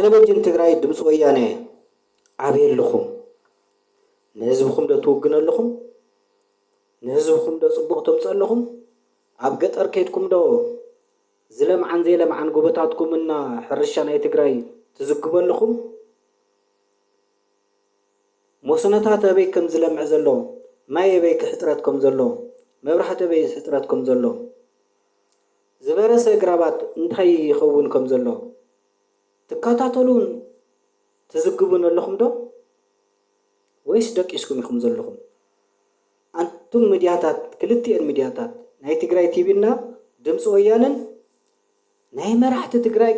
تلفزيون تግራይ ድምጽ ወያነ አቤልኹም ንህዝብኹም ደትወግነ ኣለኹም ንህዝብኹም ደጽቡቕ ተምጸለኹም ኣብ ገጠር ከይድኩም ዶ ዝለምዓን ዘይለምዓን ጎበታትኩምና ሕርሻ ናይ ትግራይ ትዝግበለኹም ሞስነታት ኣበይ ከም ዝለምዕ ዘሎ ማይ ኣበይ ክሕጥረትኩም ዘሎ መብራህቲ ኣበይ ክሕጥረትኩም ዘሎ ዝበረሰ ግራባት እንታይ ይኸውን ከም ዘሎ ትካታተሉን ትዝግቡን ኣለኹም ዶ ወይስ ደቂስኩም ኢኹም ዘለኹም አንቱም ሚድያታት ክልቲአን ሚድያታት ናይ ትግራይ ቲቪና ድምጽ ወያነን ናይ መራሕቲ ትግራይ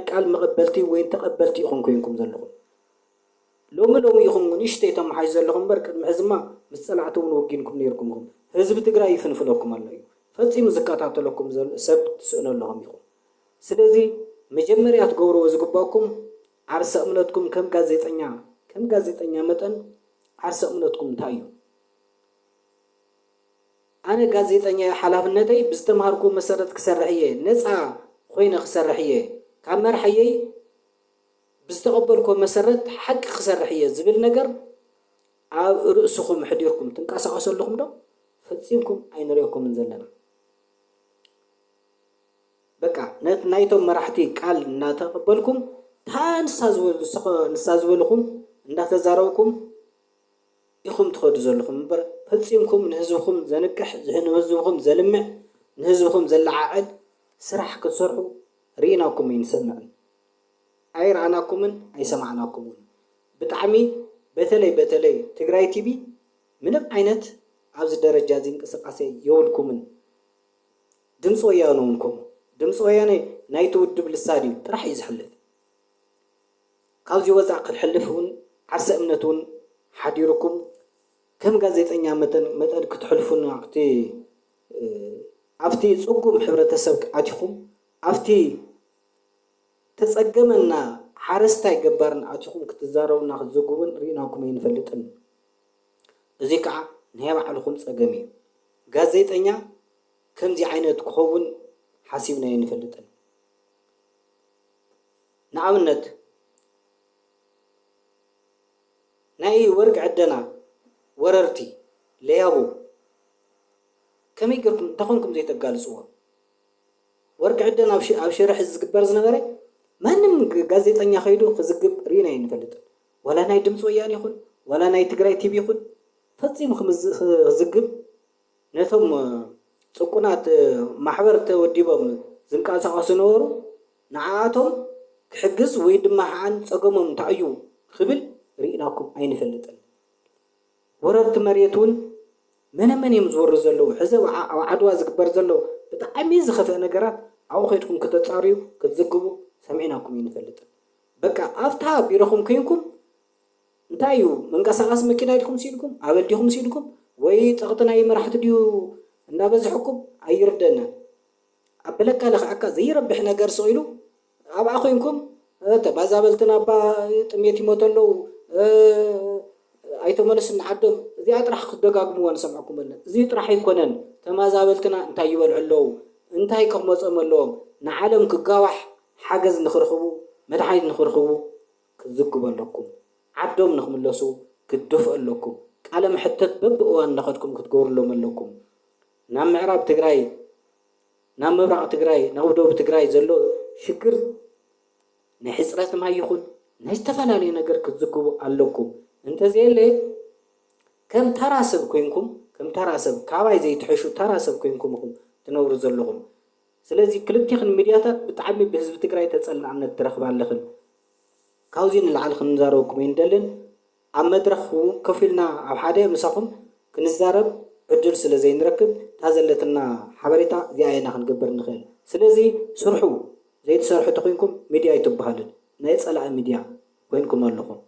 ቃል መቐበልቲ ወይ ተቐበልቲ ኢኹም ኮይንኩም ዘለኹም ሎሚ ኢኹም ንሽተይ ተማሓሽ ዘለኹም በር ቅድሚ ሕዝማ ምስ ጸላዕቱን ወጊንኩም ነይርኩም ህዝቢ ትግራይ ይፍንፍለኩም ኣሎ እዩ ፈጺሙ ዝከታተለኩም ሰብ ትስእነለኹም ኢኹም ስለዚ መጀመርያ ትገብርዎ ዝግባኩም ዓርሰ እምነትኩም ከም ጋዜጠኛ መጠን ዓርሰ እምነትኩም እንታይ እዩ أنا ጋዜጠኛ ሓላፍነተይ ብዝተማሃርኩ መሰረት ክሰርሕ እየ ነፃ ኮይነ ክሰርሕ እየ ካብ መርሐየይ ብዝተቐበልኩ መሰረት ሓቂ ክሰርሕ እየ ዝብል ነገር ኣብ ርእስኹም ሕዲርኩም ትንቀሳቀሰለኹም ዶ ፈጺምኩም ኣይንሪኦኩምን ዘለና በቃ ናይቶም መራሕቲ ቃል እናተቐበልኩም ንሳዝበልኩም እንዳተዛረብኩም ኢኹም ትኸዱ ዘለኹም እምበር ፈጺምኩም ንህዝብኩም ዘንቅሕ ንህዝብኩም ዘልምዕ ንህዝብኩም ዘለዓዕል ስራሕ ክትሰርሑ ርኢናኩም ይንሰምዕን ኣይረኣናኩምን ኣይሰማዕናኩምን ብጣዕሚ በተለይ ትግራይ ቲቪ ምንም ዓይነት ኣብዚ ደረጃ ዝንቅስቃሴ የውልኩምን ድምጽ ወያነ ውንኩም ድምጽ ወያነ ናይ ትውድብ ልሳን እዩ ጥራሕ እዩ ዝሕልፍ ካብዚ ወፃእ ክትሕልፍውን ዓርሰ እምነትውን ሓዲርኩም ከም ጋዜጠኛ መጠን ክትሕልፉን ኣብቲ ጽጉም ሕብረተሰብ ኣቲኹም ኣብቲ ተጸገመና ሓረስታይ ገባርን ኣቲኹም ክትዛረቡና ክትዘግቡን ርኢናኩም ኣይንፈልጥን እዚ ከዓ ናይ ባዕልኩም ጸገም እዩ ጋዜጠኛ ከምዚ ዓይነት ክኸውን ሓሲብና ኣይንፈልጥን ንኣብነት ናይ ወርቅ ዕደና ወረርቲ ለያቡ ከመይ ገርኩም ተኾንኩም ዘይተጋልጽዎ ወርቅ ዕደና ኣብ ሽርሕ ዝግበር ዝነበረ ማንም ጋዜጠኛ ኸይዱ ክዝግብ ርኢና ኣይንፈልጥን ወላ ናይ ድምጽ ወያነ ይኹን ወላ ናይ ትግራይ ቲቪ ይኹን ፈጺሙ ክዝግብ ነቶም ጽቁናት ማሕበር ተወዲቦም ዝንቀሳቐሱ ነበሩ ንዓቶም ክሕግዝ ወይ ድማ ሓን ጸገሞም እንታዩ ክብል ርኢናኩም ኣይንፈልጥን ወረርቲ መሬቱን መን እዮም ዝወሩ ዘለዉ ሕዚ ኣብ ዓድዋ ዝግበር ዘሎ ብጣዕሚ ዝኸፍአ ነገራት ኣብኡ ኸይድኩም ክትጻርዩ ክትዝግቡ ሰሚዕናኩም ኣይንፈልጥን በቃ ኣፍታ ቢሮኹም ኮይንኩም እንታይ እዩ መንቀሳቐሲ መኪና ኢልኩም ሲልኩም ኣበልዲኹም ሲልኩም ወይ ፀቕቲ ናይ መራሕቲ ድዩ እንዳበዝሕኩም ኣይርደና ኣብ በለካ ለኽዓካ ዘይረብሕ ነገር ስኢሉ ኣብኣ ኮይንኩም ተባዛበልትና ኣባ ጥሜት ይሞት ኣለዉ ኣይተመለስ ንዓዶም እዚኣ ጥራሕ ክደጋግምዎ ንሰምዐኩም ኣለና እዚ ጥራሕ ኣይኮነን ተማዛበልትና እንታይ ይበልዑ ኣለዉ እንታይ ክመፆም ኣለዎም ንዓለም ክጋዋሕ ሓገዝ ንኽርኽቡ መድሓኒት ንኽርኽቡ ክትዝግቡ ኣለኩም ዓዶም ንኽምለሱ ክትደፍኡ ኣለኩም ቃለ መሕተት በብእዋን እናኸድኩም ክትገብሩሎም ኣለኩም ናብ ምዕራብ ትግራይ ናብ ምብራቕ ትግራይ ናብ ደቡብ ትግራይ ዘሎ ሽግር ናይ ሕፅረት ማይ ይኹን ናይ ዝተፈላለየ ነገር ክትዝግቡ ኣለኩም እንተዘየለ ከም ተራሰብ ኮይንኩም ከም ተራሰብ ካባይ ዘይትሕሹ ተራሰብ ኮይንኩም ትነብሩ ዘለኹም ስለዚ ክልቲኽን ሚድያታት ብጣዕሚ ብህዝቢ ትግራይ ተጸላዕነት ትረኽባ ኣለኽን ካብዚ ንላዕሊ ክንዛረበኩም ይንደልን ኣብ መድረኽ ኮፍ ኢልና ኣብ ሓደ ምሳኹም ክንዛረብ ዕድል ስለ ዘይንረክብ ታዘለትና ሓበሬታ እዚኣ ኢና ክንገብር ንኽእል ስለዚ ስርሑ ዘይትሰርሑ ተኮይንኩም ሚድያ ይትበሃልን ናይ ጸላእ ሚድያ ኮይንኩም ኣለኹም